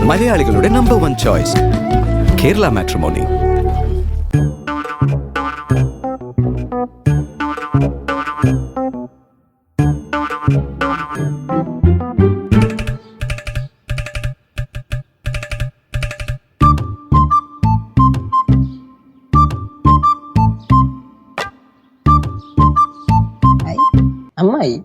മലയാളികളുടെ number 1 choice Kerala matrimony. അമ്മായി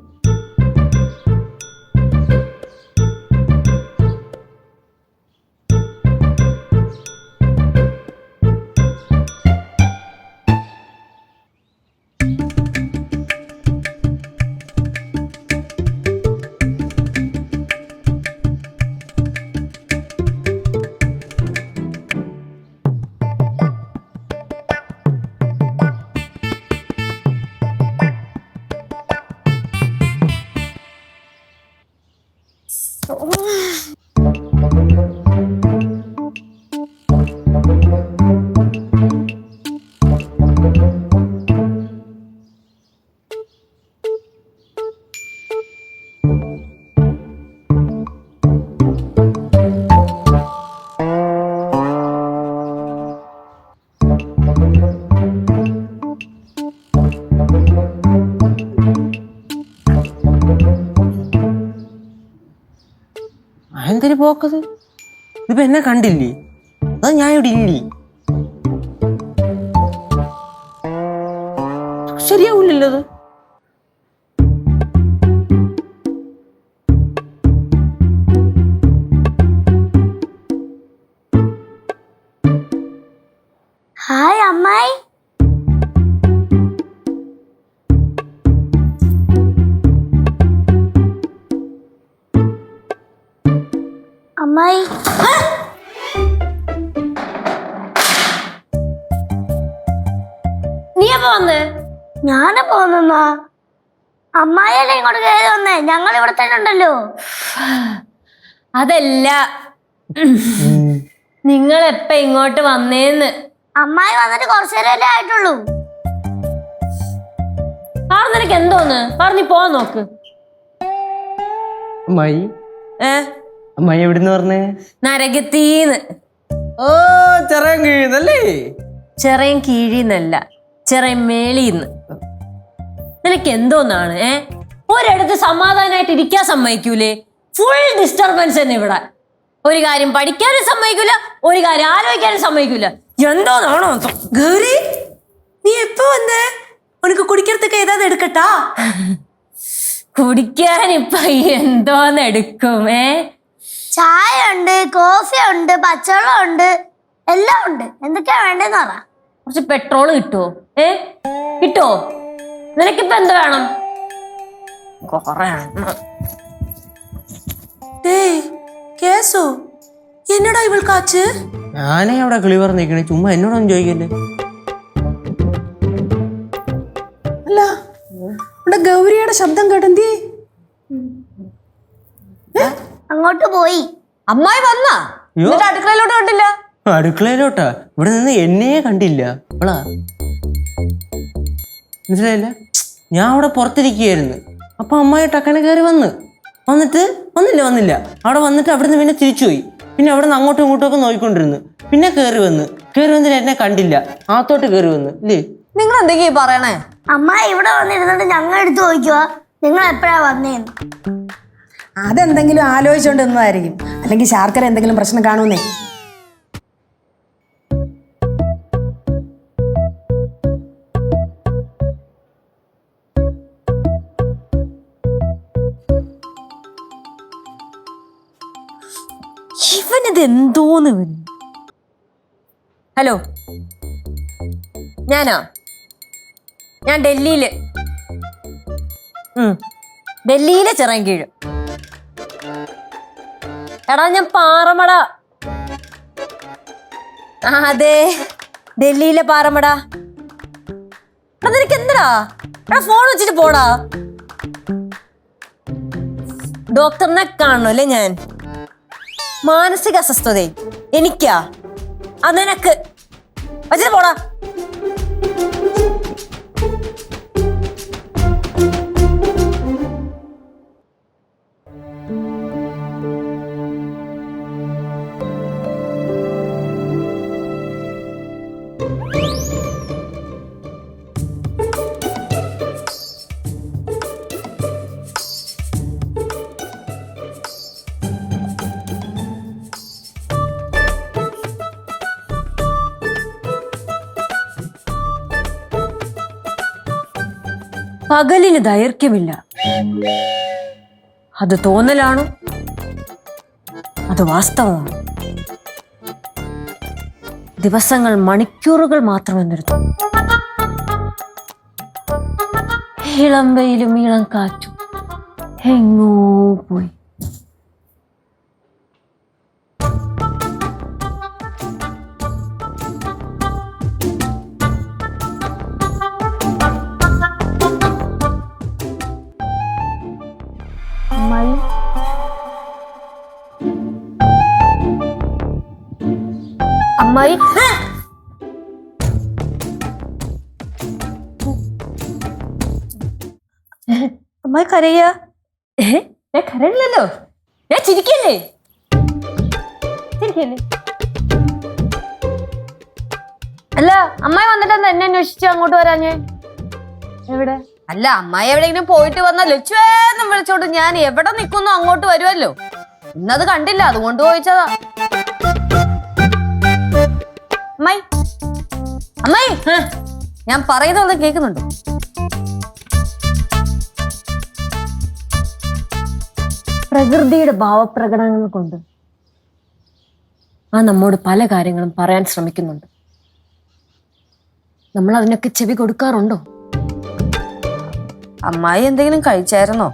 എന്തൊരു പോക്കത്? ഇതിപ്പോ എന്നെ കണ്ടില്ലേ? അതാ ഞാൻ ഇവിടെ ഇല്ലേ? ശരിയാവൂലല്ലോ അത്. ഹായ് അമ്മായി. അമ്മായി നീ എപ്പോ വന്ന്? ഞാനെപ്പോ വന്നാ? അമ്മായിയല്ലേ ഇങ്ങോട്ട് കയറി വന്നേ? ഞങ്ങൾ ഇവിടെ തന്നെ ഉണ്ടല്ലോ. അതല്ല, നിങ്ങൾ എപ്പ ഇങ്ങോട്ട് വന്നേന്ന്. അമ്മായി വന്നിട്ട് കുറച്ചു നേരമല്ലേ ആയിട്ടുള്ളൂ. നിനക്ക് എന്തോന്ന് പറഞ്ഞു പോവാൻ നോക്ക്. അമ്മായി അമ്മായി എവിടുന്ന് പറഞ്ഞേ? നരകത്തീന്ന്. ഓ ചെറിയ കീഴല്ലേ? ചെറിയ കീഴിന്നല്ല, ചെറിയ മേളിന്ന്. നിനക്ക് എന്തോന്നാണ്? ഒരിടത്ത് സമാധാനമായിട്ട് ഇരിക്കാൻ സമ്മതിക്കൂലേ? ഫുൾ ഡിസ്റ്റർബൻസ് തന്നെ ഇവിടെ. ഒരു കാര്യം പഠിക്കാനും സമ്മതിക്കൂല, ഒരു കാര്യം ആലോചിക്കാനും സമ്മതിക്കൂല. എന്തോന്നാണോ? ഗൗരി, നീ എപ്പോ വന്നേ? ഉനക്ക് കുടിக்கிறதுக்கு ഏതാത് എടുക്കട്ടാ? കുടിക്കാൻ ഇപ്പൊ എന്തോന്ന് എടുക്കും? ചായ ഉണ്ട്, കോഫി ഉണ്ട്, പച്ചവെള്ളം ഉണ്ട്, എല്ലാം ഉണ്ട്. എന്തൊക്കെയാ വേണ്ടെന്ന് പറ. കുറച്ച് പെട്രോള് കിട്ടുവോ? കിട്ടുവോ? നിനക്കിപ്പോ എന്ത് വേണം? കേസോ, എന്നടാ ഇവൾക്ക് ആച്ച്? ഞാനേ അവിടെ കിളി പറഞ്ഞിരിക്കണേ, ചുമ്മാ എന്നോടൊന്നും ചോദിക്കല്ലേ. അല്ല, ഇവിടെ ഗൗരിയുടെ ശബ്ദം കേട്ടെന്തേ? അങ്ങോട്ട് പോയി. അമ്മായി വന്നാ? എന്നിട്ട് അടുക്കളയിലോട്ട് കണ്ടില്ല? അടുക്കളയിലോട്ടാ? ഇവിടെ നിന്ന് എന്നെ കണ്ടില്ല. അവളാ മനസ്സിലായില്ല? ഞാൻ അവിടെ പുറത്തിരിക്കുകയായിരുന്നു. അപ്പൊ അമ്മായി ടക്കനെ കയറി വന്നില്ല. അവിടെ വന്നിട്ട് അവിടുന്ന് പിന്നെ തിരിച്ചുപോയി. പിന്നെ അവിടെ നിന്ന് അങ്ങോട്ടും ഇങ്ങോട്ടും ഒക്കെ നോക്കിക്കൊണ്ടിരുന്നു. പിന്നെ കയറി വന്നിട്ട് എന്നെ കണ്ടില്ല. ആത്തോട്ട് കയറി വന്ന് ഇല്ലേ? നിങ്ങൾ എന്തൊക്കെയാ പറയണേ? അമ്മായി ഇവിടെ വന്നിരുന്നിട്ട് ഞങ്ങൾ എടുത്ത് നോക്കിയോ നിങ്ങൾ എപ്പോഴാ വന്നേന്ന്. അതെന്തെങ്കിലും ആലോചിച്ചോണ്ട് നിന്നതായിരിക്കും. അല്ലെങ്കിൽ ശാർക്കര എന്തെങ്കിലും പ്രശ്നം കാണൂന്നേ. ഇവനിത് എന്തോന്ന്? ഹലോ, ഞാൻ ഡൽഹിയിലെ ചിറങ്കീഴ്. എടാ ഞാൻ പാറമട. അതെ, ഡൽഹിയിലെ പാറമട. നിനക്ക് എന്തിനാ? ഫോൺ വെച്ചിട്ട് പോടാ. ഡോക്ടറിനെ കാണണല്ലേ ഞാൻ? മാനസിക അസ്വസ്ഥത എനിക്കാ? നിനക്ക് വെച്ചിട്ട് പോടാ. പകലിന് ദൈർഘ്യമില്ല. അത് തോന്നലാണോ അത് വാസ്തവമാണ്? ദിവസങ്ങൾ മണിക്കൂറുകൾ മാത്രമെന്നിരുന്നു. ഇളം വെയിലും ഇളം കാറ്റും എങ്ങോ പോയി. അമ്മായി, അമ്മായി കരയാ? ഞാൻ കരയില്ലല്ലോ, ഞാൻ ചിരിക്കല്ലേ. അല്ല അമ്മായി വന്നിട്ട് എന്നെ അന്വേഷിച്ചു അങ്ങോട്ട് വരാഞ്ഞേ? എവിടെ? അല്ല അമ്മായി എവിടെയെങ്കിലും പോയിട്ട് വന്ന ലച്ചുവേന്നും വിളിച്ചോണ്ട് ഞാൻ എവിടെ നിക്കുന്നു അങ്ങോട്ട് വരുമല്ലോ. ഇന്നത് കണ്ടില്ല, അതുകൊണ്ട് ചോദിച്ചതാ. അമ്മായി, അമ്മായി, ഞാൻ പറയുന്നത് കേൾക്കുന്നുണ്ടോ? പ്രകൃതിയുടെ ഭാവപ്രകടനങ്ങൾ കൊണ്ട് നമ്മോട് പല കാര്യങ്ങളും പറയാൻ ശ്രമിക്കുന്നുണ്ട്. നമ്മൾ അതിനൊക്കെ ചെവി കൊടുക്കാറുണ്ടോ? അമ്മായി എന്തെങ്കിലും കഴിച്ചായിരുന്നോ?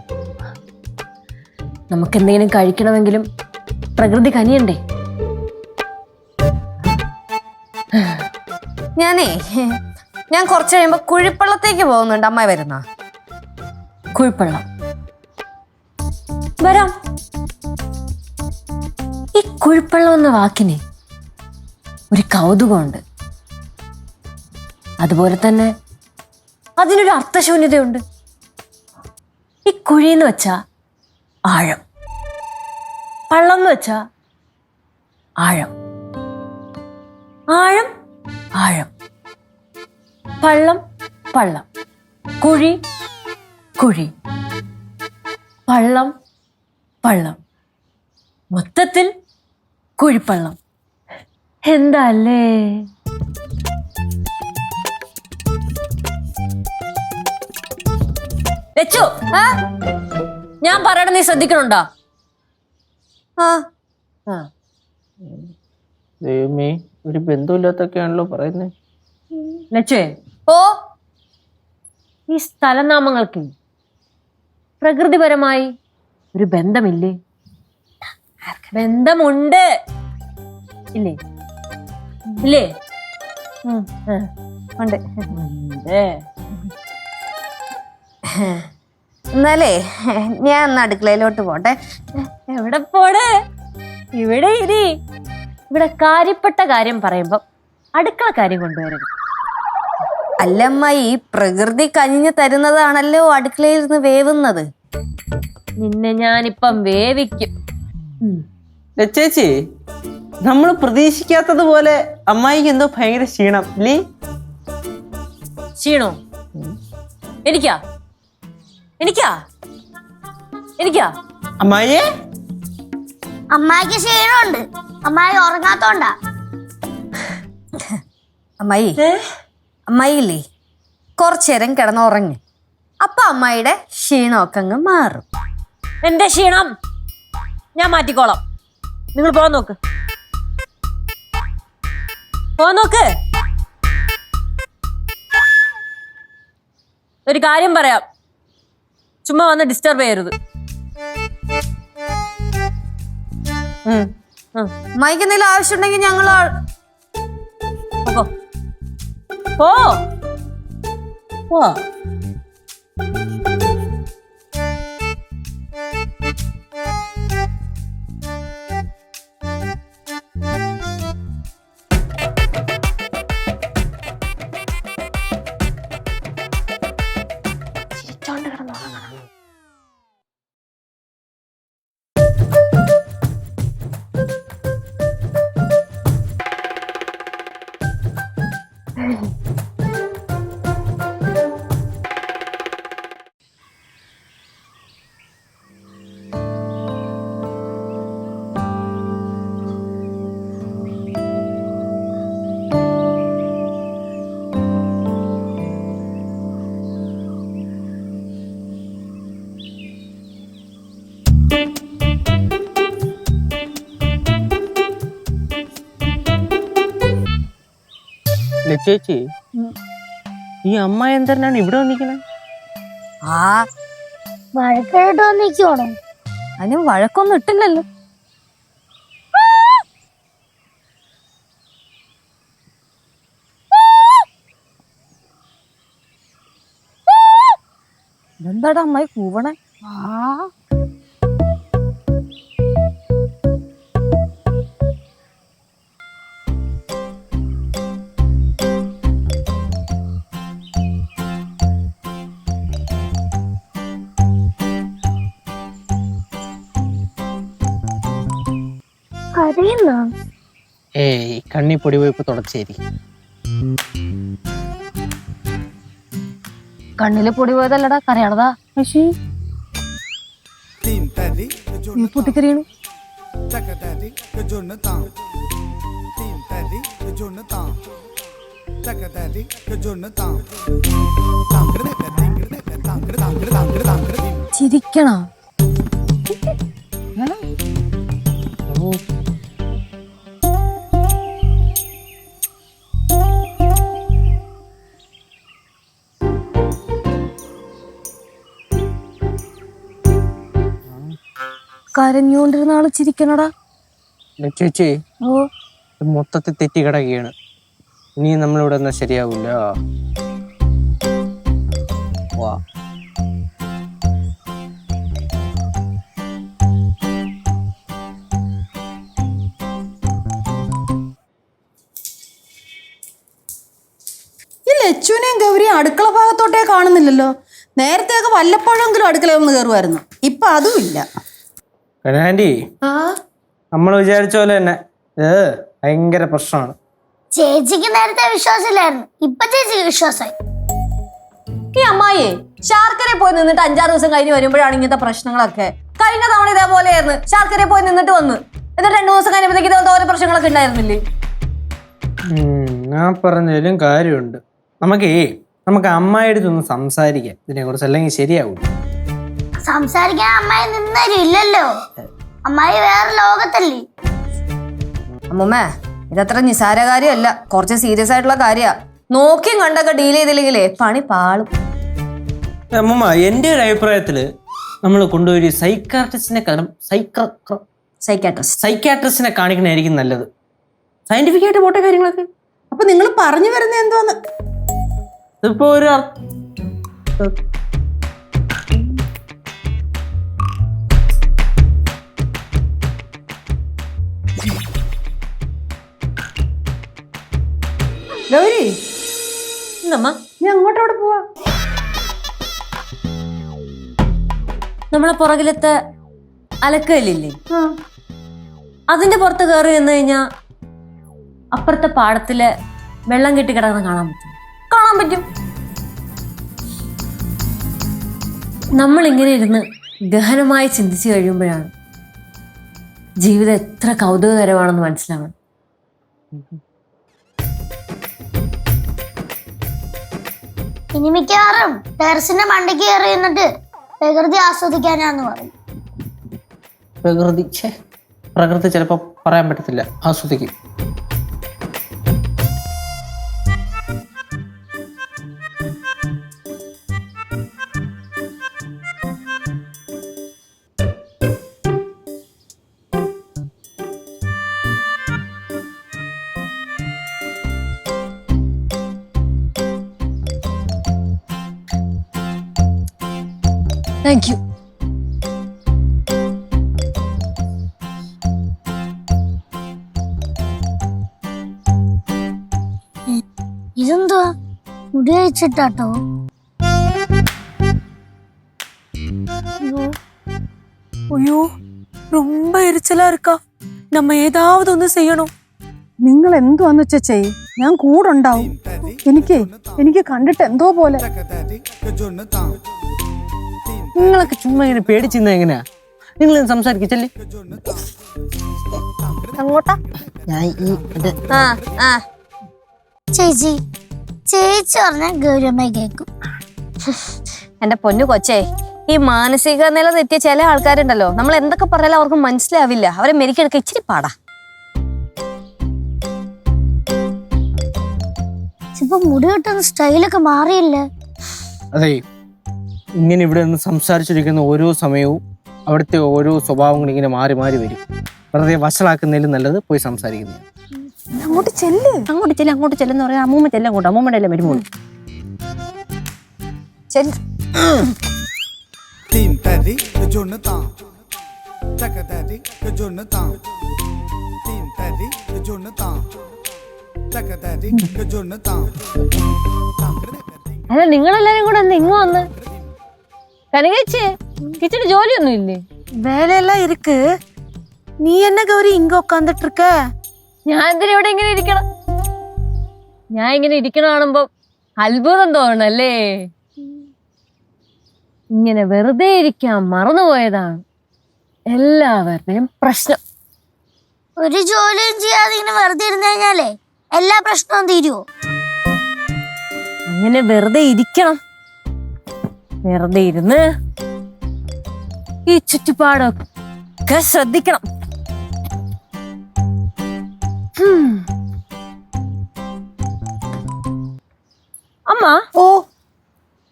നമുക്ക് എന്തെങ്കിലും കഴിക്കണമെങ്കിലും പ്രകൃതി കനിയണ്ടേ? ഞാൻ കുറച്ച് കഴിയുമ്പോ കുഴിപ്പള്ളത്തേക്ക് പോകുന്നുണ്ട്. അമ്മായി വരുന്ന? കുഴിപ്പള്ളം വരാം. ഈ കുഴിപ്പള്ളം എന്ന വാക്കിന് ഒരു കൗതുകമുണ്ട്. അതുപോലെ തന്നെ അതിനൊരു അർത്ഥശൂന്യതയുണ്ട്. ഈ കുഴിന്ന് വെച്ചാ ആഴം, പള്ളം എന്ന് വെച്ചാ ആഴം, ആഴം ആഴം, പള്ളം പള്ളം, കുഴി കുഴി, പള്ളം പള്ളം, മൊത്തത്തിൽ കുഴിപ്പള്ളം. എന്താ അല്ലേ? ലച്ചു, ഞാൻ പറയണ നീ ശ്രദ്ധിക്കണുണ്ടോ? ദൈവമേ, ഒരു ബന്ധമില്ലാത്തൊക്കെയാണല്ലോ പറയുന്നത്. ലച്ചുവേ, ഓ, ഈ സ്ഥലനാമങ്ങൾക്ക് പ്രകൃതിപരമായി ഒരു ബന്ധമില്ലേ? ബന്ധമുണ്ട്, ഇല്ലേ? ഇല്ലേ? ഉണ്ട്. ഉണ്ട്. എന്നാലേ ഞാൻ ഒന്ന് അടുക്കളയിലോട്ട് പോട്ടെ. എവിടെ പോടെ? ഇവിടെ ഇരി. ഇവിടെ കാര്യപ്പെട്ട കാര്യം പറയുമ്പോ അടുക്കള കാര്യം കൊണ്ടുവരരുത്. അല്ലമ്മായി, ഈ പ്രകൃതി കനിഞ്ഞു തരുന്നതാണല്ലോ അടുക്കളയിൽ നിന്ന് വേവുന്നത്. നിന്നെ ഞാനിപ്പം വേവിക്കും. ചേച്ചി, നമ്മൾ പ്രതീക്ഷിക്കാത്തതുപോലെ അമ്മായിക്ക് എന്തോ ഭയങ്കര ക്ഷീണം ഇല്ലേ? ക്ഷീണോ? എനിക്കാ? എനിക്കാ? എനിക്കാ? അമ്മായിയെ, അമ്മായിക്ക് ക്ഷീണമുണ്ട്. അമ്മായി ഉറങ്ങാത്തോണ്ടാ. അമ്മായി, അമ്മായില്ലേ കുറച്ചേരം കിടന്നുറങ്ങി, അപ്പൊ അമ്മായിയുടെ ക്ഷീണമൊക്കെ അങ്ങ് മാറും. എന്റെ ക്ഷീണം ഞാൻ മാറ്റിക്കോളാം. നിങ്ങൾ പോകാൻ നോക്ക്, പോകാൻ നോക്ക്. ഒരു കാര്യം പറയാം, ചുമ്മാ വന്ന് ഡിസ്റ്റർബ് ചെയ്യരുത്. അമ്മായിക്ക് എന്തെങ്കിലും ആവശ്യമുണ്ടെങ്കിൽ ഞങ്ങൾ പോ പോ. ചേച്ചി ഈ അമ്മ എന്തിനാണ് ഇവിടെ വന്നിരിക്കണേ? ആ വഴക്കായിട്ട് വന്നിരിക്കുവാണോ? അതിന് വഴക്കൊന്നും ഇട്ടില്ലല്ലോ. എന്താടാ അമ്മായി കൂവണേ? അറിയുന്നോ? ഏയ് കണ്ണി പൊടി പോയിപ്പോ തുടച്ചേരി. കണ്ണില് പൊടി പോയതല്ലടാ, കരയാണതാ. പൊട്ടിക്കറിയണു. ചിരിക്കണോ? കരഞ്ഞോണ്ടിരുന്ന ആള് ചിരിക്കണടാ. ചേച്ചി ഓ മൊത്തത്തിൽ തെറ്റി കിടക്കുകയാണ്. ഇനി നമ്മളിവിടെ ഒന്നും ശരിയാവില്ല. വാ ഈ ലച്ചുവിനെയും ഗൗരിയും അടുക്കള ഭാഗത്തോട്ടേ കാണുന്നില്ലല്ലോ. നേരത്തെയൊക്കെ വല്ലപ്പോഴെങ്കിലും അടുക്കളയിൽ ഒന്ന് കയറുമായിരുന്നു, ഇപ്പൊ അതും ഇല്ല. ആന്റി, നമ്മൾ വിചാരിച്ച പോലെ തന്നെ ഇത് ഭയങ്കര പ്രശ്നമാണ്. ചേച്ചിക്ക് നേരത്തെ വിശ്വാസമില്ലായിരുന്നു, ഇപ്പൊ ചേച്ചിക്ക് വിശ്വാസമായി. ഈ അമ്മായിയെ ശാർക്കരെ പോയി നിന്നിട്ട് 5-6 ദിവസം കഴിഞ്ഞ് വരുമ്പോഴാണ് ഇങ്ങനത്തെ പ്രശ്നങ്ങളൊക്കെ. കഴിഞ്ഞ തവണ ഇതേപോലെയായിരുന്നു. ശാർക്കരെ പോയി നിന്നിട്ട് വന്ന് എന്നിട്ട് 2 ദിവസം കഴിഞ്ഞപ്പോഴത്തേക്ക് ഇതുപോലത്തെ ഓരോ പ്രശ്നങ്ങളൊക്കെ ഉണ്ടായിരുന്നില്ലേ? ഞാൻ പറഞ്ഞതിലും കാര്യമുണ്ട്. നമുക്ക് അമ്മായിയുടെ ഒന്ന് സംസാരിക്കാം ഇതിനെ കുറിച്ച്, അല്ലെങ്കിൽ ശരിയാവും. സംസാരിക്കാൻ അമ്മായി നിന്നരില്ലല്ലോ, അമ്മായി വേറെ ലോകത്തല്ലേ. അമ്മൂമ്മേ, ഇതത്ര നിസാര കാര്യമല്ല, കുറച്ച് സീരിയസ് ആയിട്ടുള്ള കാര്യ. നോക്കിയും കണ്ടൊക്കെ ഡീൽ ചെയ്തില്ലെങ്കിലേ പണി പാളും. അമ്മൂമ്മ, എൻ്റെ ഒരു അഭിപ്രായത്തില് നമ്മൾ കൊണ്ടുപോയി സൈക്കാട്രിസ്റ്റിനെ കാണിക്കണായിരിക്കും നല്ലത്. സയന്റിഫിക് ആയിട്ട് പോട്ടെ കാര്യങ്ങളൊക്കെ. അപ്പൊ നിങ്ങൾ പറഞ്ഞു വരുന്നത് എന്തോന്ന്? ഇതിപ്പോ ഒരു ഗൗരി, എന്നമ്മ നീ അങ്ങോട്ടോടെ പോവാ? നമ്മളെ പുറകിലത്തെ അലക്കല്ലില്ലേ, അതിന്റെ പുറത്ത് കയറി വന്നു കഴിഞ്ഞാ അപ്പുറത്തെ പാടത്തില് വെള്ളം കെട്ടി കിടക്കുന്ന കാണാൻ പറ്റും. നമ്മളിങ്ങനെ ഇരുന്ന് ഗഹനമായി ചിന്തിച്ചു കഴിയുമ്പോഴാണ് ജീവിതം എത്ര കൗതുകകരമാണെന്ന് മനസ്സിലാവണം. ഇനി മിക്കവാറും ടെറസിന്റെ മണ്ടയ്ക്ക് കയറി നിന്നിട്ട് പ്രകൃതി ആസ്വദിക്കാനാന്ന് പറയും. പ്രകൃതി ചിലപ്പോ പറയാൻ പറ്റത്തില്ല, ആസ്വദിക്കും. Thank you. ഇതെന്തുവാ മുടി വെച്ചിട്ടാട്ടോ? ஐயோ ரொம்ப எரிச்சலா இருக்கா. நம்ம ஏதாவது ஒன்று செய்யணும். നിങ്ങൾ എന്തുവാന്ന് വെച്ചാ ചെയ്, ഞാൻ കൂടെ ഉണ്ടാവും. എനിക്ക് കണ്ടിട്ട് എന്തോ പോലെ. നിങ്ങളൊക്കെ ചുമ്മാ ഇങ്ങനെ പേടിച്ചിരുന്ന എങ്ങനെയാ? നിങ്ങൾ സംസാരിക്കല്ലേ അങ്ങോട്ടാ. ചേച്ചി പറഞ്ഞ ഗൗരവമായി കേൾക്കും. എന്റെ പൊന്നു കൊച്ചേ, ഈ മാനസിക നില തെറ്റിയ ചില ആൾക്കാരുണ്ടല്ലോ, നമ്മൾ എന്തൊക്കെ പറഞ്ഞാലും അവർക്ക് മനസ്സിലാവില്ല. അവരെ മെരിക്കെടുക്ക ഇച്ചിരി പാടാ. ഇപ്പൊ മുടി കിട്ടുന്ന സ്റ്റൈലൊക്കെ മാറിയില്ലേ? അതെ, ഇങ്ങനെ ഇവിടെ നിന്ന് സംസാരിച്ചിരിക്കുന്ന ഓരോ സമയവും അവിടുത്തെ ഓരോ സ്വഭാവങ്ങൾ ഇങ്ങനെ മാറി മാറി വരും. വെറുതെ വഷളാക്കുന്നതിലും നല്ലത് പോയി സംസാരിക്കുന്നത്. അങ്ങോട്ട് ചെല്ല്. അങ്ങോട്ട് ചെല്ലെന്ന് പറയാം. അമ്മൂമ്മ ചെല്ലാം കൂട്ടോ. അമ്മൂമ്മയുടെ അല്ലേ വരുമോളൂ. Team Teddy, the Jonathan. Chaka Daddy, the Jonathan. Team Teddy, the Jonathan. Chaka Daddy, the Jonathan. അല്ല നിങ്ങളെല്ലാരും കൂടെ എന്താ ഇങ്ങ് വന്ന്? കനകേച്ചി കിച്ചണിൽ ജോലിയൊന്നും ഇല്ലേ? வேலையெல்லாம் இருக்கு. நீ என்ன கௌரி இங்க உட்காந்துட்டு இருக்க? ഞാൻ എന്തിനാ ഇവിടെ ഇങ്ങനെ ഇരിക്കണം? ഞാൻ ഇങ്ങനെ ഇരിക്കണ കാണുമ്പോ അത്ഭുതം തോന്നണല്ലേ? ഇങ്ങനെ വെറുതെ ഇരിക്കാൻ മറന്നുപോയതാണ് എല്ലാവരുടെയും പ്രശ്നം. ഒരു ജോലിയും ചെയ്യാതെ ഇങ്ങനെ വെറുതെ ഇരുന്ന് കഴിഞ്ഞാലേ എല്ലാ പ്രശ്നവും തീരുവോ? അങ്ങനെ വെറുതെ ഇരിക്കണം. വെറുതെ ഇരുന്ന് ഈ ചുറ്റുപാടൊക്കെ ശ്രദ്ധിക്കണം. അമ്മ, ഓ,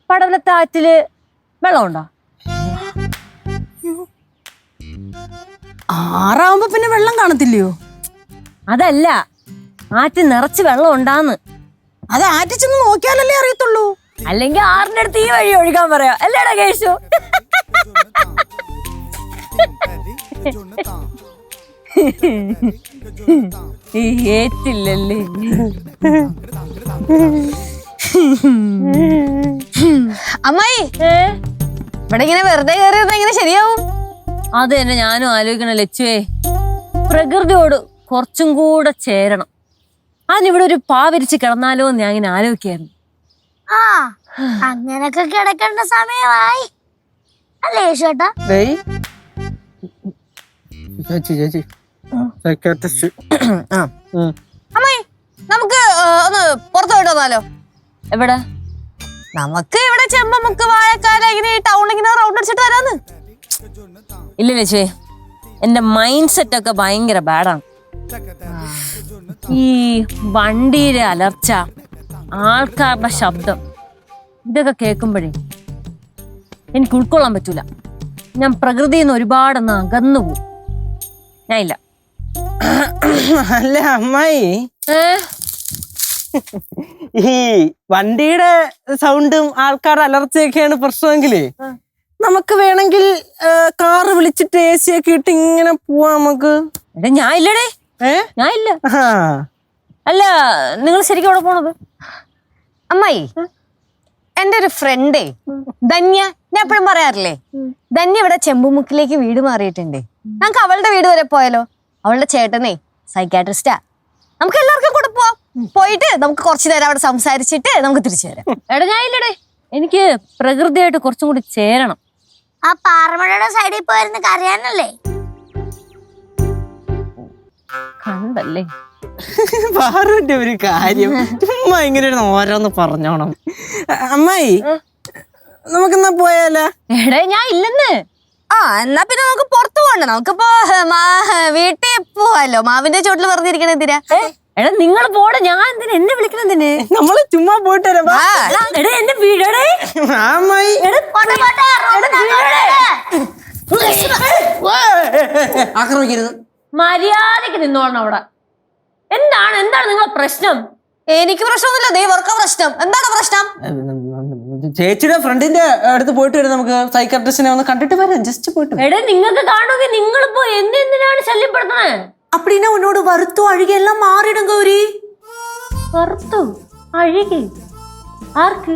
പടവലത്തെ ആറ്റില് വെള്ളമുണ്ടോ? ആറാവുമ്പോ പിന്നെ വെള്ളം കാണത്തില്ലയോ? അതല്ല, ആറ്റിൽ നിറച്ച് വെള്ളം ഉണ്ടാന്ന്. അത് ആറ്റിച്ചെന്ന് നോക്കിയാലല്ലേ അറിയത്തുള്ളൂ. അല്ലെങ്കിൽ ആറിന്റെ അടുത്ത് ഈ വഴി ഒഴുകാൻ പറയാ. അല്ലേടാ കേശു? ഏറ്റില്ലല്ലേ? അമ്മായി, ഇവിടെ ഇങ്ങനെ വെറുതെ കയറിയത് എങ്ങനെ ശരിയാവും? അത് തന്നെ ഞാനും ആലോചിക്കണ ലച്ചുവേ. പ്രകൃതിയോട് കുറച്ചും കൂടെ ചേരണം. അതിനിവിടെ ഒരു പാവിരിച്ച് കിടന്നാലോ എന്ന് ഞാൻ ഇങ്ങനെ ആലോചിക്കായിരുന്നു. ആ, അങ്ങനൊക്കെ കിടക്കേണ്ട സമയമായി അല്ലേ ചേട്ടാ? ചേച്ചി സൈക്കാട്രിസ്റ്റ്. അമ്മായി, നമുക്ക് ഒന്ന് പുറത്തു പോയിട്ട് വന്നാലോ? എവിടെ? നമുക്ക് ഇവിടെ ചെമ്പമുക്ക് വാഴക്കാല ഇങ്ങനെ ടൗൺ ഇങ്ങനെ റൗണ്ട് അടിച്ചിട്ട് വരാന്ന്. ഇല്ല ലച്ചേ, എന്റെ മൈൻഡ് സെറ്റ് ഒക്കെ ഭയങ്കര ബാഡാണ്. ഈ വണ്ടിയുടെ അലർച്ച, ആൾക്കാരുടെ ശബ്ദം, ഇതൊക്കെ കേൾക്കുമ്പോഴേ എനിക്ക് ഉൾക്കൊള്ളാൻ പറ്റൂല. ഞാൻ പ്രകൃതിയിൽ നിന്ന് ഒരുപാടൊന്ന് അകന്നു പോവും. ഞാൻ ഇല്ല. അല്ല അമ്മായി, ഈ വണ്ടിയുടെ സൗണ്ടും ആൾക്കാരുടെ അലർച്ചയൊക്കെയാണ് പ്രശ്നമെങ്കിലേ നമുക്ക് വേണമെങ്കിൽ കാറ് വിളിച്ചിട്ട് AC ഒക്കെ ഇട്ട് ഇങ്ങനെ പോവാ നമുക്ക്. എടാ ഞാൻ ഇല്ലടേ. ഞാൻ ഇല്ല. ആ, അല്ല നിങ്ങൾ ശരിക്കും അവിടെ പോണത്? അമ്മായി, എന്റെ ഒരു ഫ്രണ്ടേ ധന്യ, ഞാൻ എപ്പോഴും പറയാറില്ലേ, ധന്യ ഇവിടെ ചെമ്പുമുക്കിലേക്ക് വീട് മാറിയിട്ടുണ്ട്. നമുക്ക് അവളുടെ വീട് വരെ പോയാലോ? അവളുടെ ചേട്ടനേ സൈക്കാട്രിസ്റ്റാ. നമുക്ക് എല്ലാവർക്കും കൂടെ പോവാം. പോയിട്ട് നമുക്ക് കുറച്ചു നേരം അവിടെ സംസാരിച്ചിട്ട് നമുക്ക് തിരിച്ചു വരാം. എടാ ഞാൻ ഇല്ലടേ, എനിക്ക് പ്രകൃതിയായിട്ട് കുറച്ചും കൂടി ചേരണം. ആ പാറമഴയുടെ സൈഡിൽ പോയിരുന്ന് കരയാനല്ലേ? കണ്ടല്ലേ പാറുവിന്റെ ഒരു കാര്യം ചുമ്മാ ഇങ്ങനെ ഓരോന്ന് പറഞ്ഞോണം. അമ്മായി, നമുക്കെന്നാ പോയാലോ? എടേ ഞാൻ ഇല്ലെന്ന്. ആ എന്നാ പിന്നെ നമുക്ക് പുറത്തു പോകണ്ട. നമുക്കിപ്പോ വീട്ടിൽ പോവാലോ. മാവിന്റെ ചോട്ടിൽ വെറുതെ ഇരിക്കണ എന്തിനാ? എടാ നിങ്ങൾ പോടെ. ഞാൻ എന്തിനാ എന്നെ വിളിക്കണെന്തിന്? നമ്മള് ചുമ്മാ പോയിട്ട് വരാം. എടാ എന്റെ വീടേ. അമ്മായി ആക്രമിക്കരുത്. മര്യാദക്ക് നിന്നോളണം അവിടെ. എന്താണ് നിങ്ങളെ പ്രശ്നം? എനിക്ക് പ്രശ്നമൊന്നുമില്ല, ദൈവർക്ക് പ്രശ്നം. എന്താണ് പ്രശ്നം? ചേച്ചിയുടെ ഫ്രണ്ടിന്റെ അടുത്ത് പോയിട്ട് വരാം. നമുക്ക് സൈക്കാട്രിസ്റ്റിനെ ഒന്ന് കണ്ടിട്ട് വരാം. ജസ്റ്റ് പോയിട്ട്. എടാ നിങ്ങൾക്ക് കാണുമെങ്കിൽ നിങ്ങളിപ്പോ എന്തിനാണ് ശല്യപ്പെടുത്തണേ? அப்படின்னா உன்னோட வருத்தம் அழுகை எல்லாம் மாறிடும் கௌரி. വറുത്തു അഴുകി? ആർക്ക്?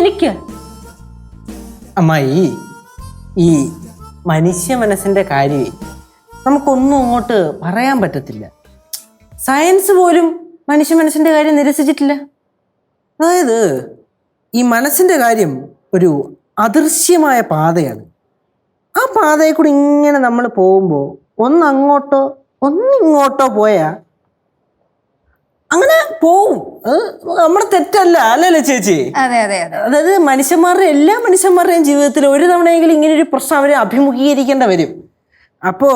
എനിക്ക്? അമ്മായി, ഈ മനുഷ്യ മനസ്സിന്റെ കാര്യമേ നമുക്കൊന്നും അങ്ങോട്ട് പറയാൻ പറ്റത്തില്ല. സയൻസ് പോലും മനുഷ്യ മനസ്സിന്റെ കാര്യം നിരസിച്ചിട്ടില്ല. അതായത് ഈ മനസ്സിന്റെ കാര്യം ഒരു അദൃശ്യമായ പാതയാണ്. ആ പാതയിൽ കൂടി ഇങ്ങനെ നമ്മൾ പോകുമ്പോൾ ഒന്ന് അങ്ങോട്ടോ ഒന്നിങ്ങോട്ടോ പോയാ അങ്ങനെ പോവും. നമ്മുടെ തെറ്റല്ല, അല്ലല്ലേ ചേച്ചി? അതെ അതെ അതെ. അതായത് എല്ലാ മനുഷ്യന്മാരുടെയും ജീവിതത്തിൽ ഒരു തവണയെങ്കിലും ഇങ്ങനെ ഒരു പ്രശ്നം അവരെ അഭിമുഖീകരിക്കേണ്ട വരും. അപ്പോ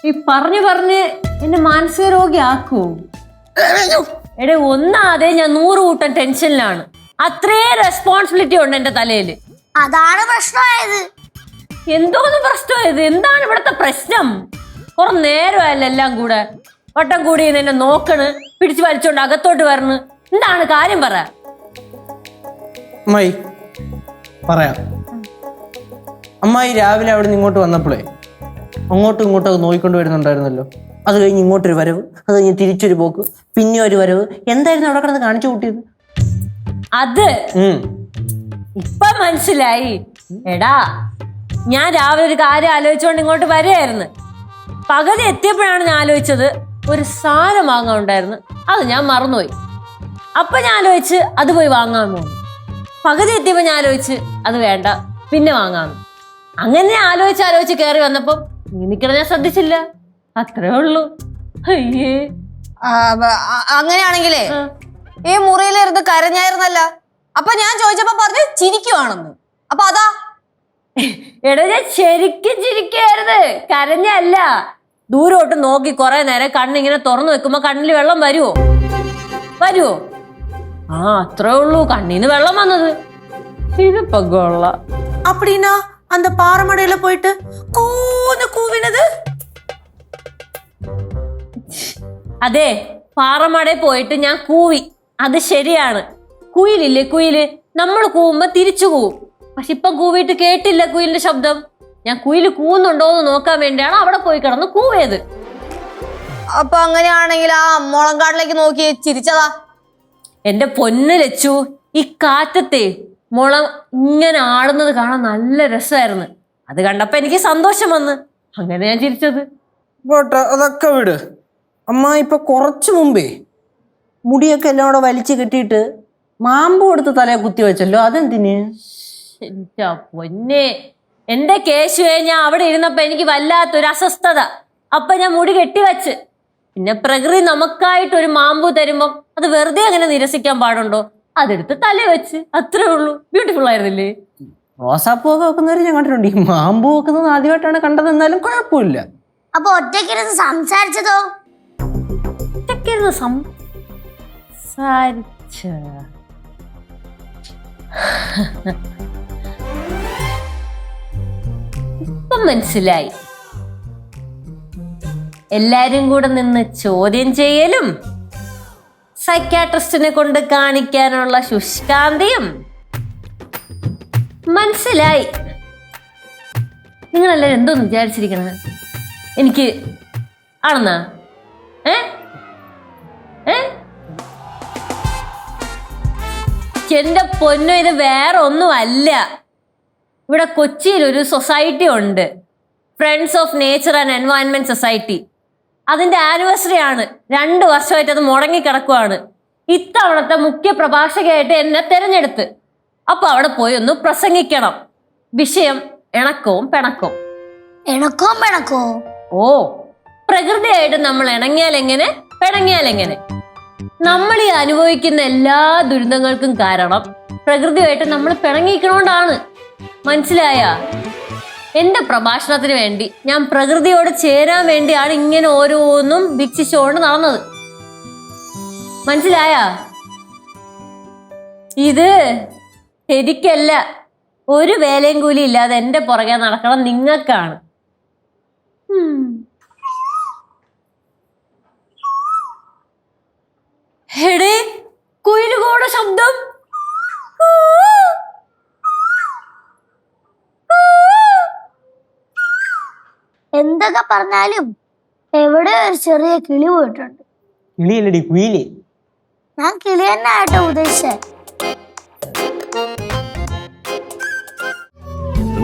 ഈ പറഞ്ഞ് എന്നെ മാനസിക രോഗി ആക്കൂ. എടേ ഒന്നാതെ ഞാൻ 100 കൂട്ടം ടെൻഷനിലാണ്. അത്രേ റെസ്പോൺസിബിലിറ്റി ഉണ്ട് എന്റെ തലയില്. അതാണ് പ്രശ്നമായത്. എന്തോന്ന് പ്രശ്നമായത്? എന്താണ് ഇവിടത്തെ പ്രശ്നം? കുറെ നേരമായല്ലോ എല്ലാം കൂടെ വട്ടം കൂടി എന്നെ നോക്കണ്, പിടിച്ചു വലിച്ചോണ്ട് അകത്തോട്ട് വരണ്. എന്താണ് കാര്യം? പറ. അമ്മായി പറയാം. അമ്മായി രാവിലെ അവിടെ നിന്ന് ഇങ്ങോട്ട് വന്നപ്പോഴേ അങ്ങോട്ടും ഇങ്ങോട്ടും നോക്കിക്കൊണ്ട് വരുന്നുണ്ടായിരുന്നല്ലോ. അത് കഴിഞ്ഞ് ഇങ്ങോട്ടൊരു വരവ്, അത് കഴിഞ്ഞ് തിരിച്ചൊരു പോക്ക്, പിന്നെ ഒരു വരവ്. എന്തായിരുന്നു അവിടെ കിടന്ന് കാണിച്ചു കൂട്ടിയത്? അത് ഇപ്പൊ മനസ്സിലായി. എടാ, ഞാൻ രാവിലെ ഒരു കാര്യം ആലോചിച്ചുകൊണ്ട് ഇങ്ങോട്ട് വരികയായിരുന്നു. പകുതി എത്തിയപ്പോഴാണ് ഞാൻ ആലോചിച്ചത് ഒരു സാധനം വാങ്ങാൻ ഉണ്ടായിരുന്നു, അത് ഞാൻ മറന്നുപോയി. അപ്പൊ ഞാൻ ആലോചിച്ച് അത് പോയി വാങ്ങാൻ പോകുന്നു. പകുതി എത്തിയപ്പോ ഞാൻ ആലോചിച്ച് അത് വേണ്ട, പിന്നെ വാങ്ങാന്ന്. അങ്ങനെ ആലോചിച്ച് കയറി വന്നപ്പോ നീ നിക്കണ ഞാൻ ശ്രദ്ധിച്ചില്ല. അത്രേ ഉള്ളൂ. അയ്യേ. അങ്ങനെയാണെങ്കിലേ ഈ മുറിയിലിരുന്ന് കരഞ്ഞായിരുന്നല്ല. അപ്പൊ ഞാൻ ചോദിച്ചപ്പോ പറഞ്ഞു ചിരിക്കുവാണെന്ന്. അപ്പൊ അതാ എടാ, ഞാൻ ശരിക്കും ചിരിക്കായിരുന്നു, കരഞ്ഞല്ല. ദൂരോട്ട് നോക്കി കുറെ നേരം കണ്ണിങ്ങനെ തുറന്നു വെക്കുമ്പോ കണ്ണിൽ വെള്ളം വരുവോ? അത്രേ ഉള്ളൂ, കണ്ണീന്ന് വെള്ളം വന്നത്. ഇതിപ്പോ കൊള്ള. அப்படின்னா அந்த பாറമടയിல പോയിട്ട് കൂവിനത്? അതെ, പാറമടയിൽ പോയിട്ട് ഞാൻ കൂവി, അത് ശരിയാണ്. കുയിലില്ലേ, കുയില്, നമ്മൾ കൂവുമ്പോ തിരിച്ചു കൂവും. പക്ഷെ ഇപ്പൊ കൂവിയിട്ട് കേട്ടില്ല കുയിലിന്റെ ശബ്ദം. ഞാൻ കുയില് കൂവുന്നുണ്ടോ എന്ന് നോക്കാൻ വേണ്ടിയാണ് അവിടെ പോയി കിടന്ന് കൂവിയത്. അപ്പൊ അങ്ങനെയാണെങ്കിൽ ആ മുളങ്കാട്ടിലേക്ക് നോക്കി ചിരിച്ചതാ? എന്റെ പൊന്ന് ലച്ചു, ഈ കാറ്റത്തെ മുളം ഇങ്ങനെ ആടുന്നത് കാണാൻ നല്ല രസമായിരുന്നു. അത് കണ്ടപ്പോ എനിക്ക് സന്തോഷം വന്ന്, അങ്ങനെ ഞാൻ ചിരിച്ചത്. പോട്ടെ, അതൊക്കെ വിട്. അമ്മ ഇപ്പൊ കുറച്ചു മുമ്പേ മുടിയൊക്കെ എല്ലാം കൂടെ വലിച്ചു കെട്ടിയിട്ട് മാമ്പു കൊടുത്ത് തലയെ കുത്തി വെച്ചല്ലോ, അതെന്തിന്? എന്റെ പൊന്നെ, എന്റെ കേശുവെ, ഞാൻ അവിടെ ഇരുന്നപ്പോ എനിക്ക് വല്ലാത്തൊരു അസ്വസ്ഥത. അപ്പൊ ഞാൻ മുടി കെട്ടിവെച്ച്. പിന്നെ പ്രകൃതി നമുക്കായിട്ടൊരു മാമ്പു തരുമ്പം അത് വെറുതെ അങ്ങനെ നിരസിക്കാൻ പാടുണ്ടോ? അതെടുത്ത് തല വെച്ച്, അത്രേ ഉള്ളൂ. ബ്യൂട്ടിഫുൾ ആയിരുന്നില്ലേ? റോസാപ്പൂവൊക്കെ വെക്കുന്നവരെ ഞാൻ കണ്ടിട്ടുണ്ട്. ഈ മാമ്പൂ വെക്കുന്നത് ആദ്യമായിട്ടാണ് കണ്ടതെന്നാലും കുഴപ്പമില്ല. അപ്പൊ ഒറ്റയ്ക്കിരുന്ന് സംസാരിച്ചതോ? ഒറ്റയ്ക്കിരുന്ന് ഇപ്പം മനസ്സിലായി. എല്ലാരും കൂടെ നിന്ന് ചോദ്യം ചെയ്യലും സൈക്യാട്രിസ്റ്റിനെ കൊണ്ട് കാണിക്കാനുള്ള ശുഷ്കാന്തിയും മനസ്സിലായി. നിങ്ങളെല്ലാരും എന്തോന്ന് വിചാരിച്ചിരിക്കണ? എനിക്ക് ആണെന്നാ? എന്റെ പൊന്നു, ഇത് വേറെ ഒന്നുമല്ല. ഇവിടെ കൊച്ചിയിൽ ഒരു സൊസൈറ്റി ഉണ്ട്, friends of nature and environment society. അതിന്റെ ആനിവേഴ്സറി ആണ്. 2 വർഷമായിട്ട് അത് മുടങ്ങിക്കിടക്കുവാണ്. ഇത്തവണത്തെ മുഖ്യ പ്രഭാഷകയായിട്ട് എന്നെ തിരഞ്ഞെടുത്ത്. അപ്പൊ അവിടെ പോയി ഒന്ന് പ്രസംഗിക്കണം. വിഷയം ഇണക്കവും പിണക്കവും. ഇണക്കവും പിണക്കവും? ഓ, പ്രകൃതിയായിട്ട് നമ്മൾ ഇണങ്ങിയാൽ എങ്ങനെ, പിണങ്ങിയാൽ എങ്ങനെ? നമ്മൾ ഈ അനുഭവിക്കുന്ന എല്ലാ ദുരിതങ്ങൾക്കും കാരണം പ്രകൃതിയായിട്ട് നമ്മൾ പിണങ്ങിക്കണോണ്ടാണ്. മനസ്സിലായ? എന്റെ പ്രഭാഷണത്തിന് വേണ്ടി ഞാൻ പ്രകൃതിയോട് ചേരാൻ വേണ്ടിയാണ് ഇങ്ങനെ ഓരോന്നും ഭിക്ഷിച്ചുകൊണ്ട് നടന്നത്. മനസ്സിലായ? ഇത് എനിക്കല്ല, ഒരു വേലയും കൂലി ഇല്ലാതെ എന്റെ പുറകെ നടക്കണം നിങ്ങൾക്കാണ്. എടേ, കുയിലുകളുടെ ശബ്ദം. എന്തൊക്കെ പറഞ്ഞാലും എവിടെ ഒരു ചെറിയ കിളി പോയിട്ടുണ്ട്. കിളിയല്ലടി, കുയിലേ. ഞാൻ കിളി തന്നെ ആയിട്ടോ ഉദ്ദേശിച്ചേ.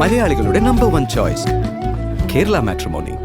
മലയാളികളുടെ നമ്പർ 1 ചോയ്സ്, കേരള മാട്രിമോണി.